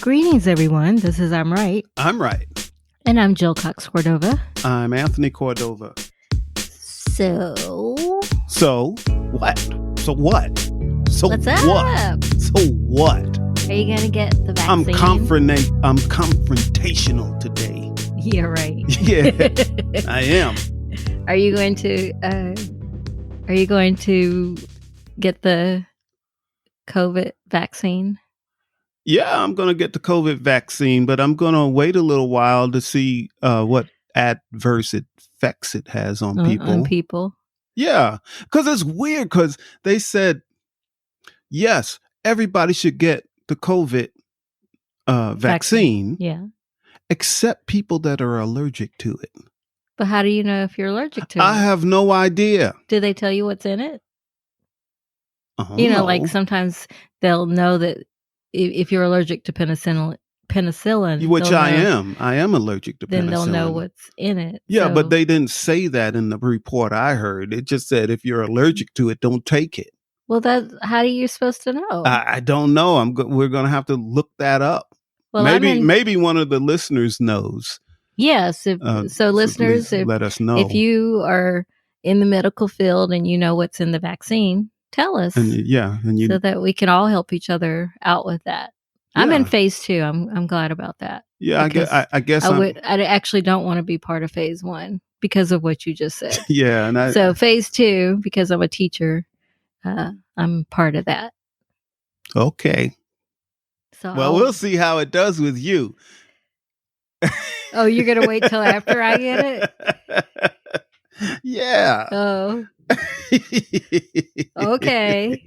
Greetings, everyone. This is I'm Right. I'm right. And I'm Jill Cox Cordova. I'm Anthony Cordova. So what? So what? So what's what? up? So what? Are you going to get the vaccine? I'm confrontational today. Yeah, right. Yeah, I am. Are you going to get the COVID vaccine? Yeah, I'm going to get the COVID vaccine, but I'm going to wait a little while to see what adverse effects it has on people. Yeah, because it's weird because they said, yes, everybody should get the COVID vaccine. Yeah. Except people that are allergic to it. But how do you know if you're allergic to it? I have no idea. Do they tell you what's in it? No. Like sometimes they'll know that if you're allergic to penicillin, which I am allergic to penicillin. Then they'll know what's in it. Yeah, but they didn't say that in the report I heard. It just said if you're allergic to it, don't take it. Well, how are you supposed to know? I don't know. We're going to have to look that up. Well, maybe one of the listeners knows. Yes. Listeners, let us know. If you are in the medical field and you know what's in the vaccine, tell us. So that we can all help each other out with that. Yeah. I'm in phase 2. I'm glad about that. Yeah, I guess I actually don't want to be part of phase 1 because of what you just said. Yeah, so phase 2, because I'm a teacher, I'm part of that. Okay. So we'll see how it does with you. Oh, you're going to wait till after I get it? Yeah. Oh. Okay.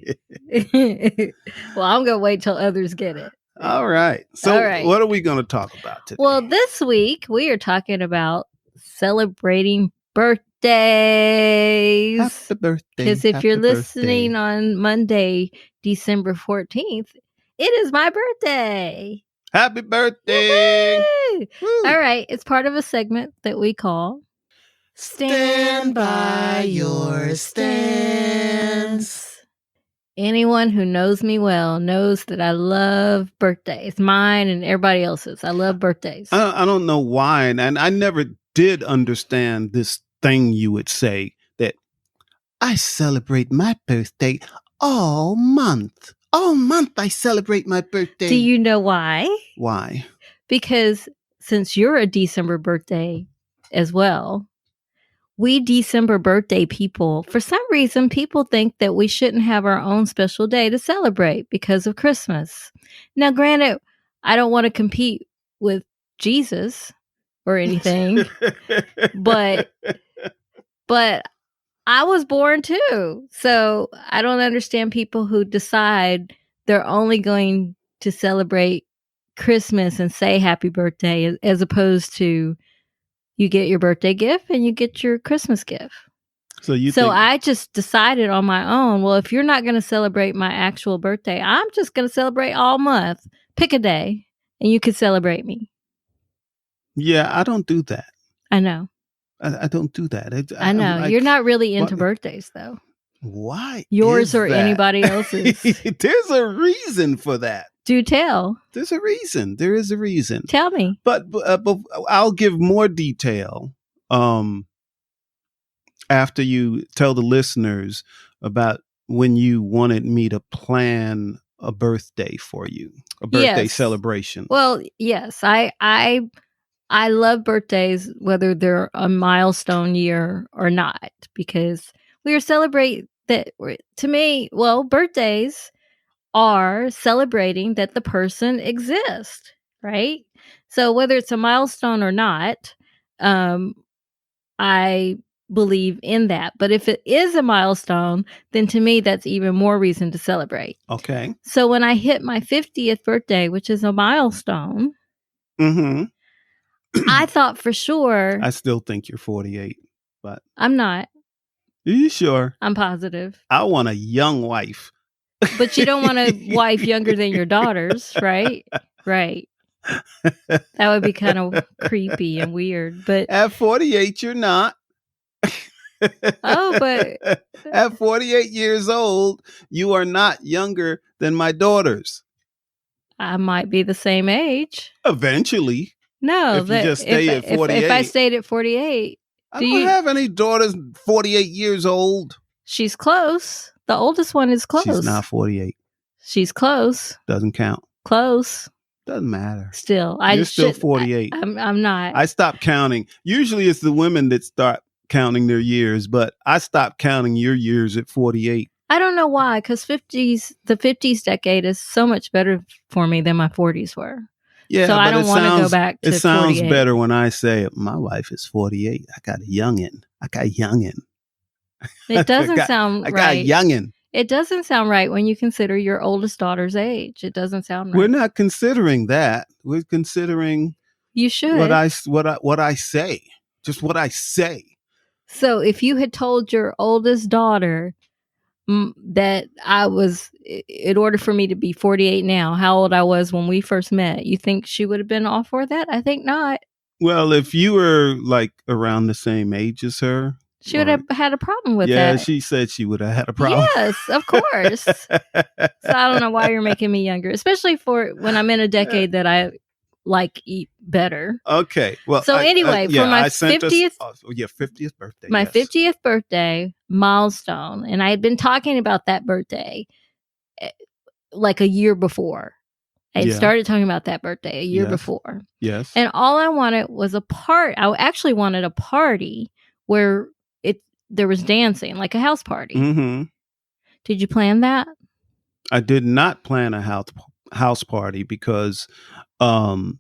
Well, I'm going to wait till others get it. All right. So what are we going to talk about today? Well, this week we are talking about celebrating birthdays. Happy birthday. Because if you're listening on Monday, December 14th, it is my birthday. Happy birthday. All right. It's part of a segment that we call Stand by Your Stance. Anyone who knows me well knows that I love birthdays, mine and everybody else's. I love birthdays. I don't know why. And I never did understand this thing you would say that I celebrate my birthday all month. All month I celebrate my birthday. Do you know why? Why? Because since you're a December birthday as well, we December birthday people, for some reason, people think that we shouldn't have our own special day to celebrate because of Christmas. Now, granted, I don't want to compete with Jesus or anything, but I was born too. So I don't understand people who decide they're only going to celebrate Christmas and say happy birthday as opposed to you get your birthday gift and you get your Christmas gift. So I just decided on my own, well, if you're not going to celebrate my actual birthday, I'm just going to celebrate all month. Pick a day and you can celebrate me. Yeah, I don't do that. I know. I don't do that. I know. You're not really into birthdays, though. Why? Yours or anybody else's? There's a reason for that. Do tell. There's a reason. There is a reason. Tell me. But I'll give more detail after you tell the listeners about when you wanted me to plan a birthday for you, a birthday celebration. Well, yes, I love birthdays, whether they're a milestone year or not, because we are celebrate that. To me, well, birthdays are celebrating that the person exists, right? So whether it's a milestone or not, I believe in that. But if it is a milestone, then to me, that's even more reason to celebrate. Okay. So when I hit my 50th birthday, which is a milestone, I thought for sure. I still think you're 48, but I'm not. Are you sure? I'm positive. I want a young wife. But you don't want a wife younger than your daughters, right? Right. That would be kind of creepy and weird. But at 48, you're not. Oh, but at 48 years old, you are not younger than my daughters. I might be the same age. Eventually. No, if you just stay at 48. If I stayed at 48. I don't have any daughters 48 years old. She's close. The oldest one is close. She's not 48. She's close. Doesn't count. Close. Doesn't matter. Still. You're still 48. I'm not. I stopped counting. Usually it's the women that start counting their years, but I stopped counting your years at 48. I don't know why, because the 50s decade is so much better for me than my 40s were. Yeah, so I don't want to go back to 48. It sounds better when I say my wife is 48. I got a youngin'. It doesn't sound right. I got a youngin'. It doesn't sound right when you consider your oldest daughter's age. It doesn't sound right. We're not considering that. We're considering you should what I say. Just what I say. So if you had told your oldest daughter that I was, in order for me to be 48 now, how old I was when we first met, you think she would have been all for that? I think not. Well, if you were like around the same age as her, she would have had a problem with that. Yeah, she said she would have had a problem. Yes, of course. So I don't know why you're making me younger, especially for when I'm in a decade that I eat better. Okay. Well, so anyway, for my 50th, 50th birthday. My 50th birthday milestone, and I had been talking about that birthday like a year before. I had started talking about that birthday a year before. Yes. And all I wanted was a part. I actually wanted a party where there was dancing, like a house party. Mm-hmm. Did you plan that? I did not plan a house party because I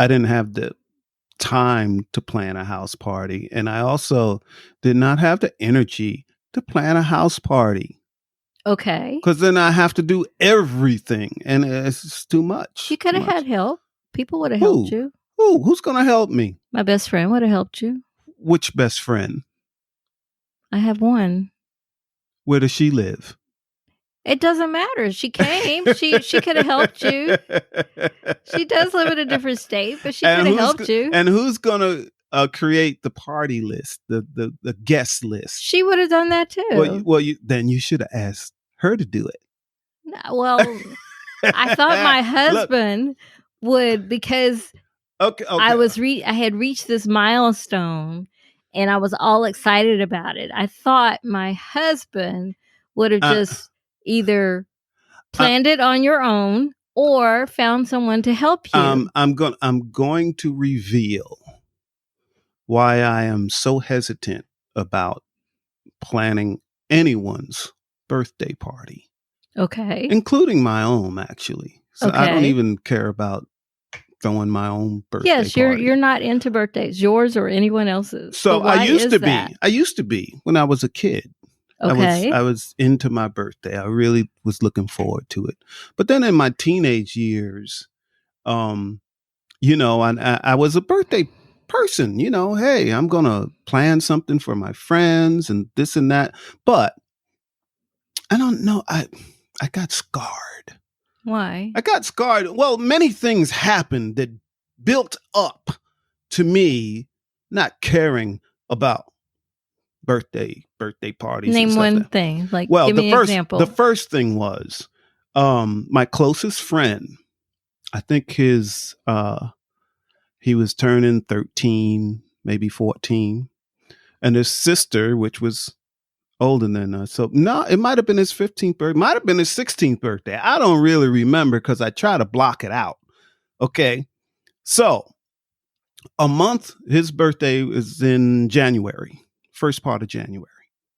didn't have the time to plan a house party. And I also did not have the energy to plan a house party. Okay. Because then I have to do everything and it's just too much. You could have had help. People would have helped you. Who's going to help me? My best friend would have helped you. Which best friend? I have one. Where does she live? It doesn't matter. She came. She could have helped you. She does live in a different state, but she could have helped you. And who's going to create the party list, the guest list? She would have done that too. Well, then you should have asked her to do it. Well, I thought my husband would, because I had reached this milestone and I was all excited about it. I thought my husband would have just either planned it on your own or found someone to help you. I'm going to reveal why I am so hesitant about planning anyone's birthday party. Okay. Including my own, actually. So I don't even care about throwing my own birthday party. Yes, you're not into birthdays, yours or anyone else's. So I used to be when I was a kid. Okay. I was into my birthday. I really was looking forward to it. But then in my teenage years, I was a birthday person. Hey, I'm going to plan something for my friends and this and that. But I don't know. I got scarred. Why? I got scarred. Well, many things happened that built up to me not caring about birthday parties. Name one thing. Give me an example. The first thing was my closest friend. I think he was turning 13, maybe 14, and his sister, which was older than us. So no, it might have been his 15th birthday. Might have been his 16th birthday. I don't really remember because I try to block it out. Okay. So his birthday is in January, first part of January,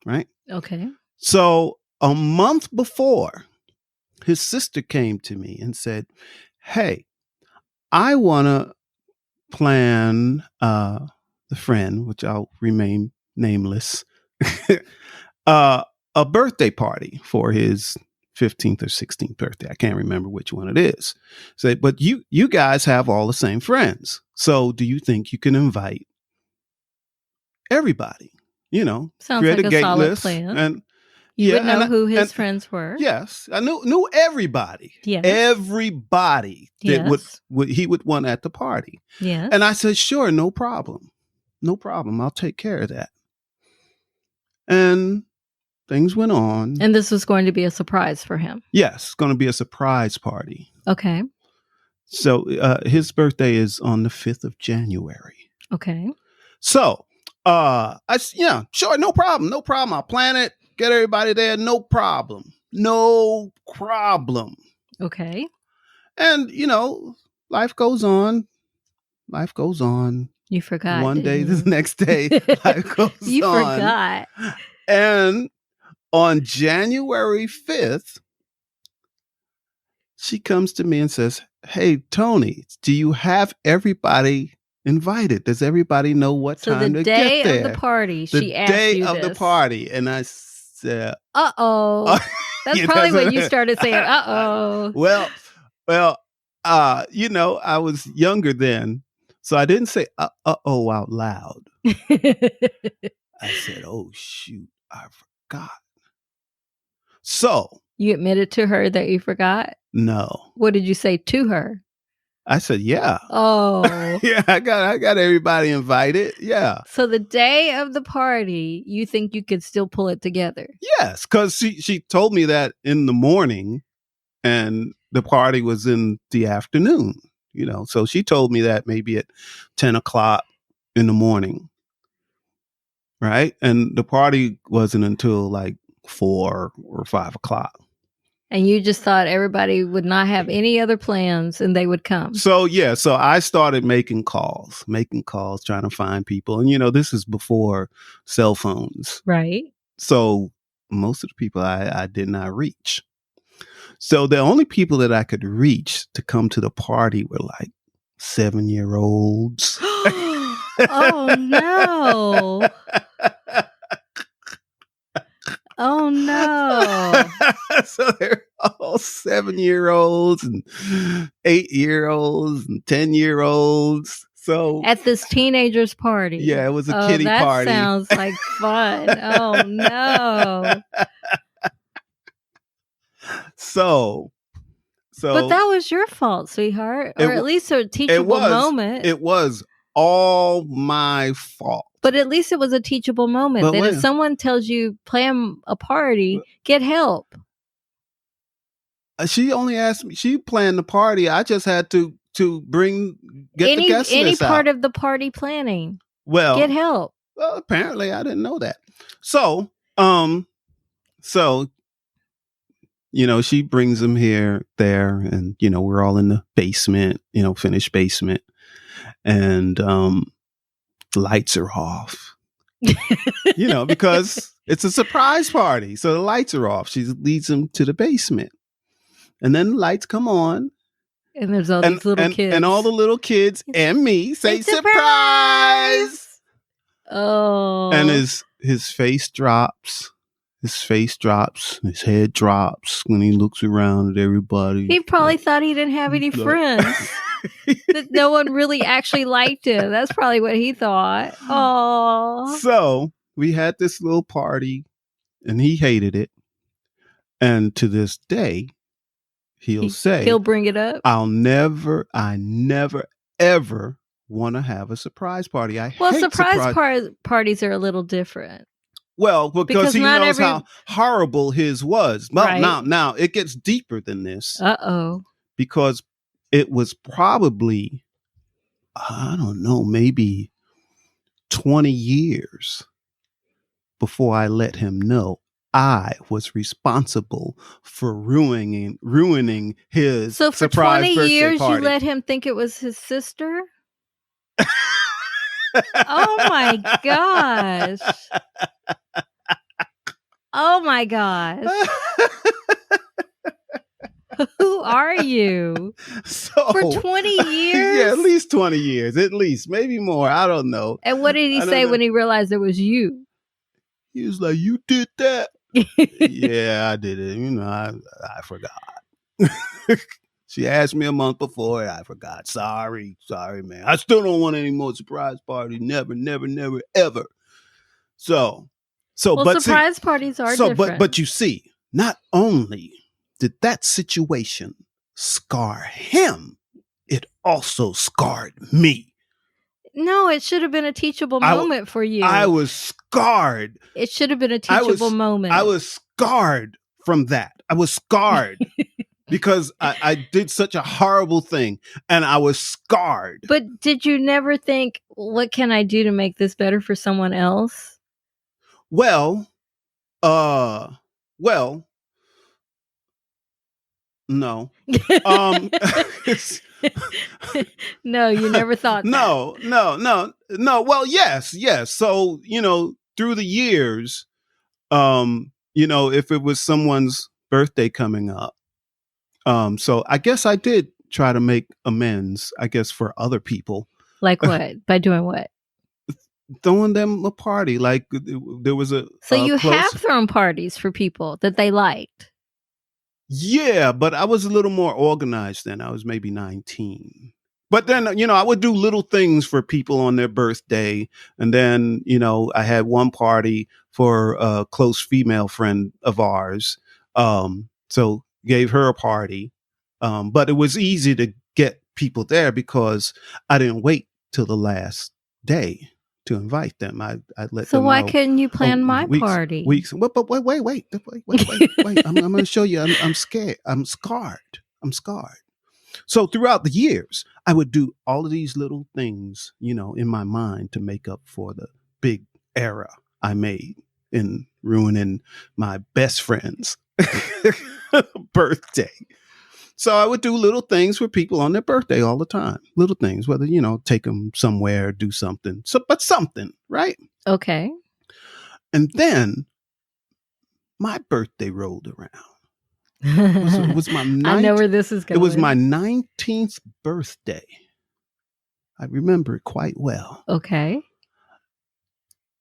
right? Okay. So a month before, his sister came to me and said, hey, I want to plan the friend, which I'll remain nameless, a birthday party for his 15th or 16th birthday. I can't remember which one it is. So, but you guys have all the same friends. So do you think you can invite everybody? Sounds create like a gate solid list plan. And you would know who his friends were. Yes, I knew everybody. Yes. Everybody that he would want at the party. Yes. And I said, sure, no problem. I'll take care of that. And things went on. And this was going to be a surprise for him. Yes, going to be a surprise party. Okay. So his birthday is on the 5th of January. Okay. So sure, no problem. I'll plan it, get everybody there, no problem. Okay. And life goes on. You forgot. One day, the next day, life goes on. You forgot. And on January 5th, she comes to me and says, "Hey, Tony, do you have everybody invited? Does everybody know what time to get there?" So the day of the party, she asked you this. The day of the party. And I said, uh-oh. That's probably when you started saying, uh-oh. Well, I was younger then, so I didn't say uh-oh out loud. I said, "Oh, shoot, I forgot." So. You admitted to her that you forgot? No. What did you say to her? I said, yeah. Oh. Yeah, I got everybody invited. Yeah. So the day of the party, you think you could still pull it together? Yes, because she told me that in the morning, and the party was in the afternoon. So she told me that maybe at 10 o'clock in the morning. Right? And the party wasn't until like 4 or 5 o'clock. And you just thought everybody would not have any other plans and they would come. So I started making calls, trying to find people. And this is before cell phones. Right. So most of the people I did not reach. So the only people that I could reach to come to the party were like 7-year-olds. Oh, no. Oh, no. So they're all 7-year-olds and 8-year-olds and 10-year-olds. So at this teenager's party. Yeah, it was a kiddie party. That sounds like fun. Oh, no. So. But that was your fault, sweetheart. Or at least a teachable moment. It was all my fault. But at least it was a teachable moment. That if someone tells you plan a party, get help. She only asked me. She planned the party. I just had to get the guest list any part out. of the party planning. Well, get help. Well, apparently I didn't know that. So, she brings them there, and we're all in the basement, finished basement, and the lights are off. Because it's a surprise party, so the lights are off. She leads them to the basement, and then the lights come on, and there's all these little kids, and all the little kids and me say surprise. Oh, and his face drops. His head drops when he looks around at everybody. He probably thought he didn't have any friends. That no one really actually liked him. That's probably what he thought. Oh. So we had this little party, and he hated it. And to this day, he'll bring it up. I never, ever want to have a surprise party. Surprise parties are a little different. Well, because he knows how horrible his was. Well, right. Now it gets deeper than this. Uh-oh. Because it was probably, I don't know, maybe 20 years before I let him know I was responsible for ruining his surprise birthday party. So for 20 years you let him think it was his sister? Oh my gosh. Oh my gosh. Who are you? For 20 years? Yeah, at least 20 years. At least. Maybe more. I don't know. And what did he say when he realized it was you? He was like, "You did that?" Yeah, I did it. I forgot. She asked me a month before, and I forgot. Sorry, man. I still don't want any more surprise parties. Never, ever. So, surprise parties are different. But you see, not only did that situation scar him, it also scarred me. No, it should have been a teachable moment for you. I was scarred. It should have been a teachable moment. I was scarred from that. I was scarred because I did such a horrible thing and I was scarred. But did you never think, what can I do to make this better for someone else? Well, no. No, you never thought that. No. Well, yes. So, through the years, if it was someone's birthday coming up, so I guess I did try to make amends, I guess, for other people. Like what? By doing what? Throwing them a party. Like there was So you have thrown parties for people that they liked. Yeah, but I was a little more organized then. I was maybe 19. But then, I would do little things for people on their birthday. And then, I had one party for a close female friend of ours. So gave her a party. But it was easy to get people there because I didn't wait till the last day to invite them. I let them know. So why couldn't you plan my party? Weeks. But wait. I'm going to show you. I'm scared. I'm scarred. So throughout the years, I would do all of these little things, in my mind to make up for the big error I made in ruining my best friend's birthday. So I would do little things for people on their birthday all the time. Little things, whether, take them somewhere, do something. But something, right? Okay. And then my birthday rolled around. It was my I know where this is going. It was my 19th birthday. I remember it quite well. Okay.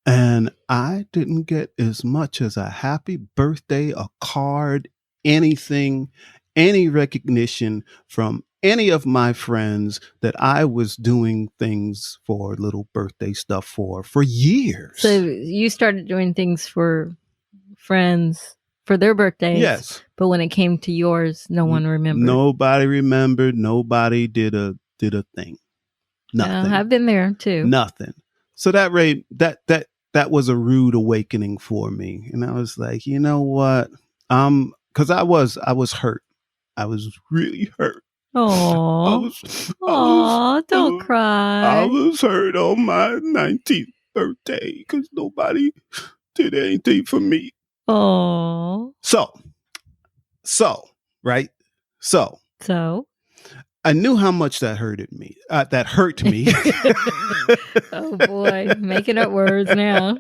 And I didn't get as much as a happy birthday, a card, anything, any recognition from any of my friends that I was doing things for, little birthday stuff for years. So you started doing things for friends for their birthdays. Yes. But when it came to yours, no one remembered. Nobody remembered. Nobody did a thing. Nothing. I've been there too. Nothing. So that was a rude awakening for me. And I was like, you know what? Because I was hurt. I was really hurt. Oh, don't cry. I was hurt on my 19th birthday because nobody did anything for me. Oh. Right? So. I knew how much that hurt me. Oh boy, making up words now.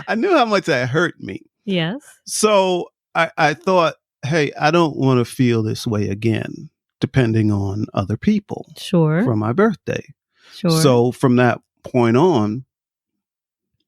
I knew how much that hurt me. Yes. So I thought, hey, I don't want to feel this way again, depending on other people. Sure. For my birthday. Sure. So from that point on,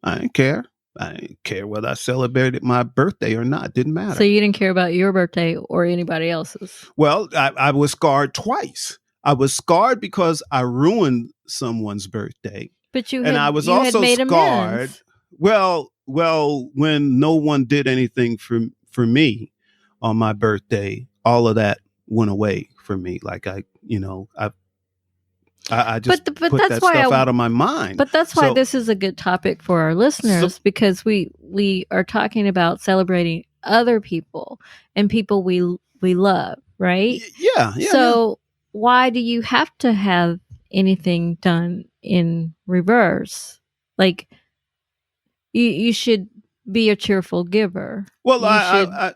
I didn't care. I didn't care whether I celebrated my birthday or not. It didn't matter. So you didn't care about your birthday or anybody else's? Well, I was scarred twice. I was scarred because I ruined someone's birthday. But I was also scarred. Amends. Well, when no one did anything for me on my birthday, all of that went away for me. Like I just put that stuff out of my mind. But that's why this is a good topic for our listeners, because we are talking about celebrating other people and people we love, right? Yeah. So why do you have to have anything done in reverse? Like you should be a cheerful giver. Well,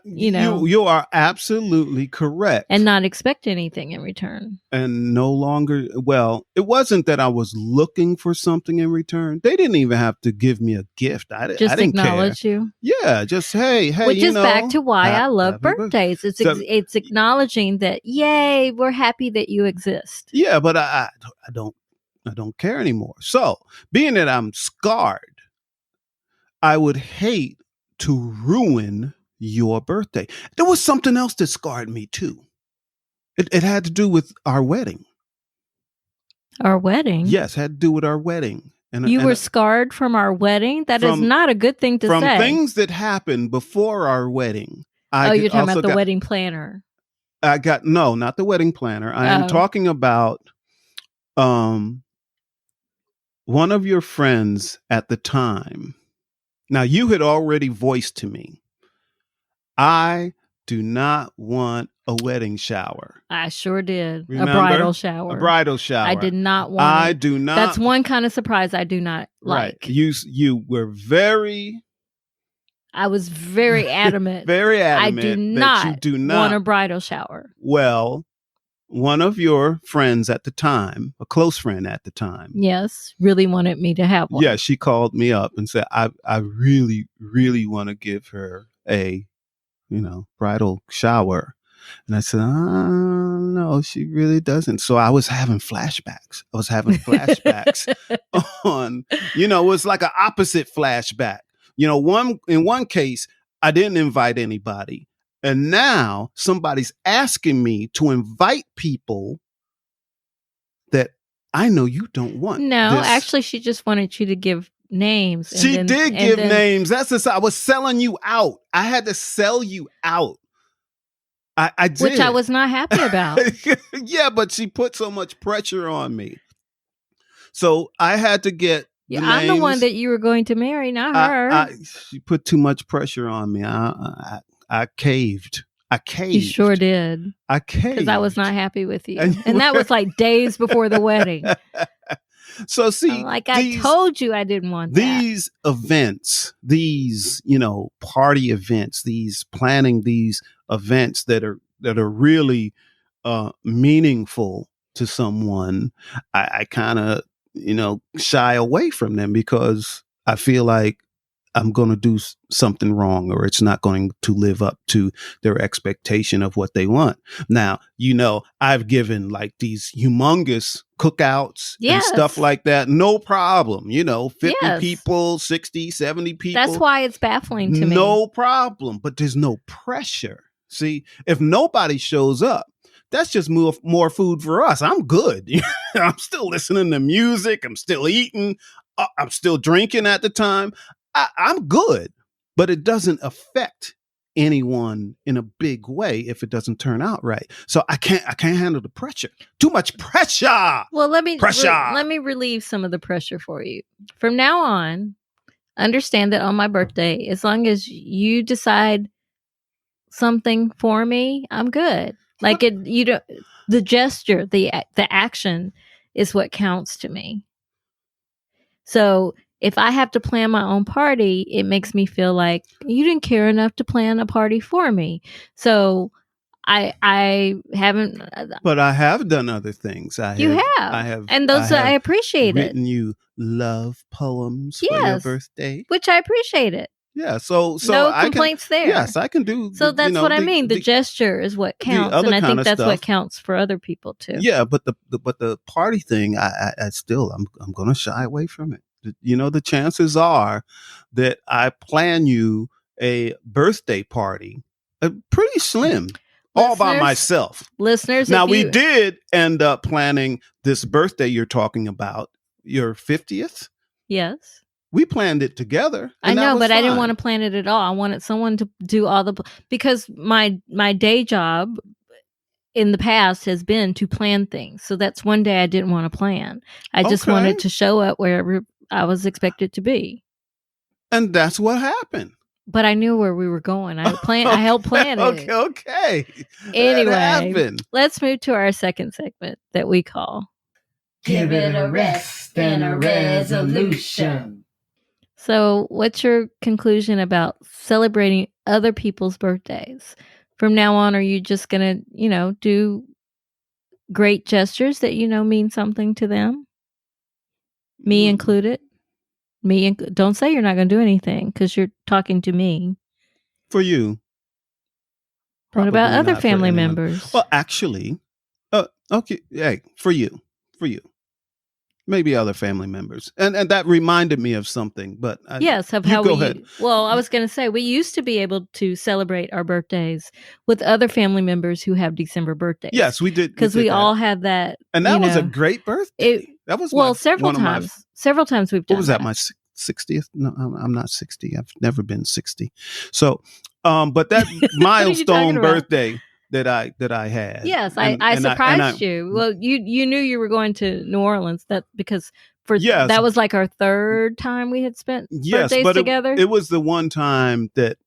you are absolutely correct. And not expect anything in return. And no longer, it wasn't that I was looking for something in return. They didn't even have to give me a gift. I didn't acknowledge care. You. Yeah, just hey. Which is back to why I love birthdays. It's acknowledging that, yay, we're happy that you exist. Yeah, but I don't care anymore. So being that I'm scarred, I would hate to ruin your birthday. There was something else that scarred me too. It had to do with our wedding. Our wedding? Yes, had to do with our wedding. You were scarred from our wedding? That is not a good thing to say. From things that happened before our wedding. You're talking about the wedding planner. No, not the wedding planner. I am talking about one of your friends at the time. Now, you had already voiced to me, I do not want a wedding shower. I sure did. Remember? A bridal shower. A bridal shower. I did not want I do not. That's one kind of surprise I do not like. You were very... I was very adamant. Very adamant. I do not that you do not want a bridal shower. Well, one of your friends at the time, a close friend at the time. Yes, really wanted me to have one. Yeah, she called me up and said, I really, really want to give her a, bridal shower. And I said, no, she really doesn't. So I was having flashbacks. On, it was like an opposite flashback. In one case, I didn't invite anybody. And now somebody's asking me to invite people that I know you don't want. No, actually, she just wanted you to give names. She did give names. That's I was selling you out. I had to sell you out. I did. Which I was not happy about. Yeah, but she put so much pressure on me. So I had to get I'm the one that you were going to marry, not her. She put too much pressure on me. I caved. You sure did. I caved. Because I was not happy with you. And that was like days before the wedding. So see, I told you I didn't want that. These events, these, party events, planning these events that are really meaningful to someone, I kind of, shy away from them because I feel like I'm going to do something wrong, or it's not going to live up to their expectation of what they want. Now, I've given like these humongous cookouts and stuff like that. No problem. 50 people, 60, 70 people. That's why it's baffling to me. No problem. But there's no pressure. See, if nobody shows up, that's just more food for us. I'm good. I'm still listening to music. I'm still eating. I'm still drinking at the time. I'm good, but it doesn't affect anyone in a big way if it doesn't turn out right. So I can't handle the pressure. Too much pressure. Well, let me relieve some of the pressure for you. From now on, understand that on my birthday, as long as you decide something for me, I'm good. Like the gesture, the action is what counts to me. So if I have to plan my own party, it makes me feel like you didn't care enough to plan a party for me. So I haven't. But I have done other things. I have, and those I appreciate it. Written you love poems for your birthday, which I appreciate it. Yeah, so no complaints there. Yes, I can do. So that's what I mean. The gesture is what counts, and I think that's what counts for other people too. Yeah, but the party thing, I still I'm going to shy away from it. The chances are that I plan you a birthday party, pretty slim, all by myself. Listeners, now we did end up planning this birthday you're talking about, your 50th. Yes. We planned it together. I know, but I didn't want to plan it at all. I wanted someone to do all because my day job in the past has been to plan things. So that's one day I didn't want to plan. I just wanted to show up wherever I was expected to be. And that's what happened. But I knew where we were going. I helped plan it. Okay. Anyway, let's move to our second segment that we call Give It a Rest and a Resolution. So what's your conclusion about celebrating other people's birthdays? From now on, are you just going to, do great gestures that mean something to them? Me included? Don't say you're not going to do anything because you're talking to me. For you. What about other family members? Well, actually, okay, hey, for you. Maybe other family members. And that reminded me of something, but yes, of how well, I was going to say, we used to be able to celebrate our birthdays with other family members who have December birthdays. Yes, we did. Because we all had that. And that was a great birthday. That was several times. Several times we've done What was that, my 60th? No, I'm not 60. I've never been 60. So, but that milestone birthday that I had. Yes, I surprised you. Well, you knew you were going to New Orleans that that was like our third time we had spent birthdays together. It was the one time that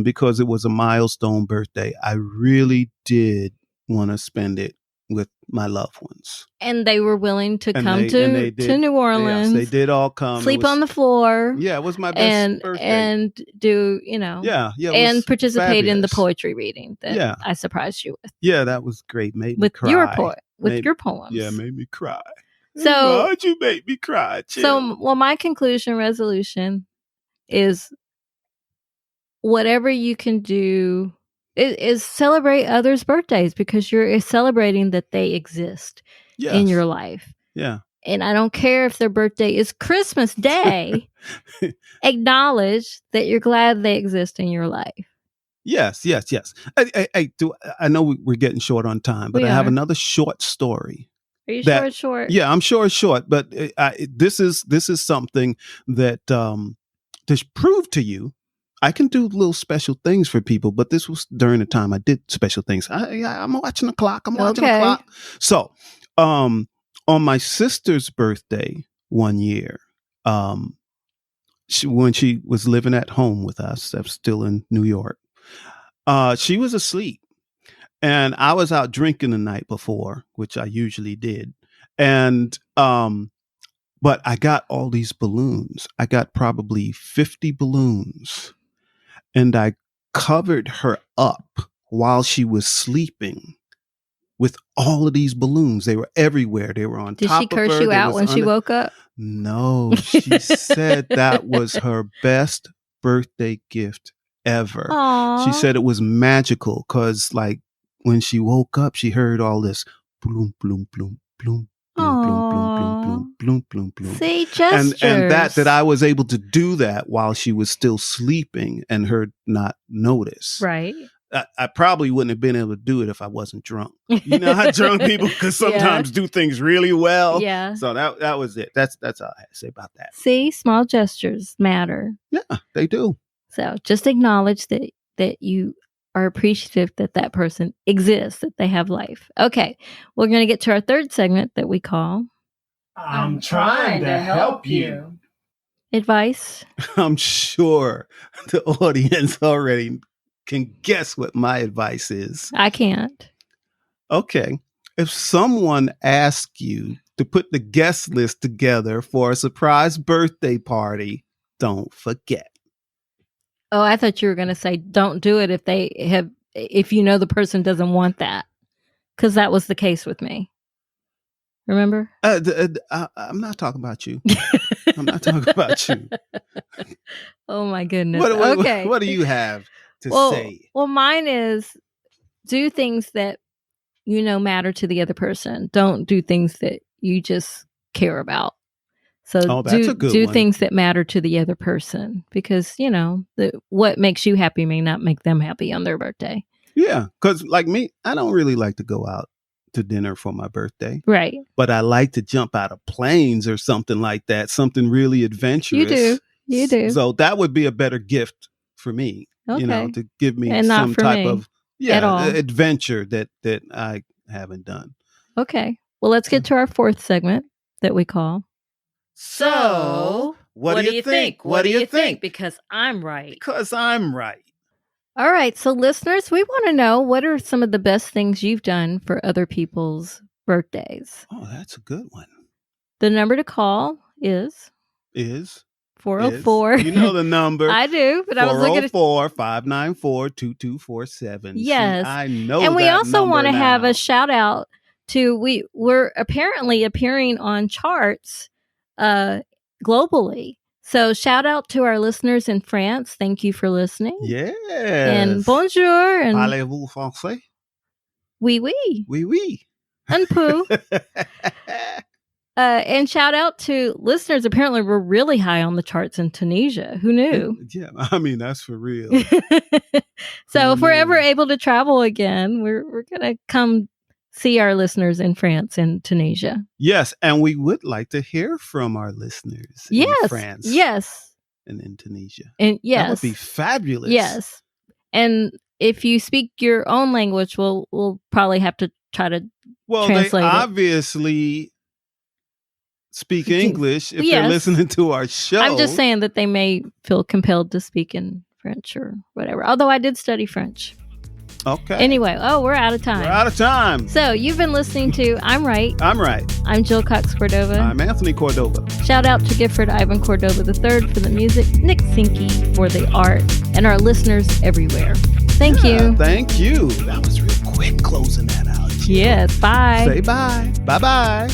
because it was a milestone birthday, I really did want to spend it with my loved ones. And they were willing to come to New Orleans. Yes, they did all come. Sleep on the floor. Yeah, it was my best birthday. And do, and participate in the poetry reading that I surprised you with. Yeah, that was great. Made me cry. Your poems. Yeah, made me cry. So, why'd you make me cry, Jill? So, my conclusion resolution is whatever you can do is celebrate others' birthdays, because you're celebrating that they exist in your life. Yeah. And I don't care if their birthday is Christmas Day. Acknowledge that you're glad they exist in your life. Yes. I know we're getting short on time, but I have another short story. Are you sure it's short? Yeah, I'm sure it's short, but this is something that to prove to you, I can do little special things for people, but this was during the time I did special things. I'm watching the clock. So, on my sister's birthday one year, when she was living at home with us, I was still in New York, she was asleep. And I was out drinking the night before, which I usually did. And, but I got all these balloons. I got probably 50 balloons. And I covered her up while she was sleeping with all of these balloons. They were everywhere. They were on top of her. Did she curse you out when she woke up? No, she said that was her best birthday gift ever. Aww. She said it was magical because, like, when she woke up, she heard all this bloom, bloom, bloom, bloom, bloom, bloom, bloom, bloom, bloom, bloom, bloom. See, gestures. And that I was able to do that while she was still sleeping and her not notice. Right. I probably wouldn't have been able to do it if I wasn't drunk. You know how drunk people can sometimes do things really well. Yeah. So that was it. That's all I had to say about that. See, small gestures matter. Yeah, they do. So just acknowledge that you are appreciative that person exists, that they have life. Okay, we're going to get to our third segment that we call I'm trying to help you. Advice. I'm sure the audience already can guess what my advice is. I can't. Okay. If someone asks you to put the guest list together for a surprise birthday party, don't forget. Oh, I thought you were going to say don't do it if you know the person doesn't want that. Because that was the case with me. Remember? I'm not talking about you. I'm not talking about you. Oh my goodness. Okay. What do you have to say? Well, mine is do things that matter to the other person. Don't do things that you just care about. So do things that matter to the other person, because what makes you happy may not make them happy on their birthday. Yeah, because like me, I don't really like to go out to dinner for my birthday. Right. But I like to jump out of planes or something like that, something really adventurous. You do. So that would be a better gift for me, to give me and some type of adventure that I haven't done. Okay. Well, let's get to our fourth segment that we call So, what do you think? What do you think? Because I'm right. Because I'm right. All right. So, listeners, we want to know, what are some of the best things you've done for other people's birthdays? Oh, that's a good one. The number to call is 404. You know the number. I do, but I was looking at 404-594-2247. Yes. See, I know. And we also want to have a shout out to we're apparently appearing on charts globally. So shout out to our listeners in France. Thank you for listening. Yes. And bonjour. And parlez-vous français? Oui, oui. Oui, oui. Un peu. And shout out to listeners. Apparently, we're really high on the charts in Tunisia. Who knew? Yeah, I mean, that's for real. So if we're ever able to travel again, we're going to come see our listeners in France and Tunisia. Yes, and we would like to hear from our listeners in France. Yes. And in Tunisia. And yes. That would be fabulous. Yes. And if you speak your own language, we'll probably have to try to translate they obviously speak English if they're listening to our show. I'm just saying that they may feel compelled to speak in French or whatever. Although I did study French. Okay. Anyway, we're out of time. We're out of time. So you've been listening to I'm Right. I'm Right. I'm Jill Cox Cordova. I'm Anthony Cordova. Shout out to Gifford Ivan Cordova III for the music, Nick Sinke for the art, and our listeners everywhere. Thank you. Thank you. That was real quick closing that out. Yes. Bye. Say bye. Bye-bye.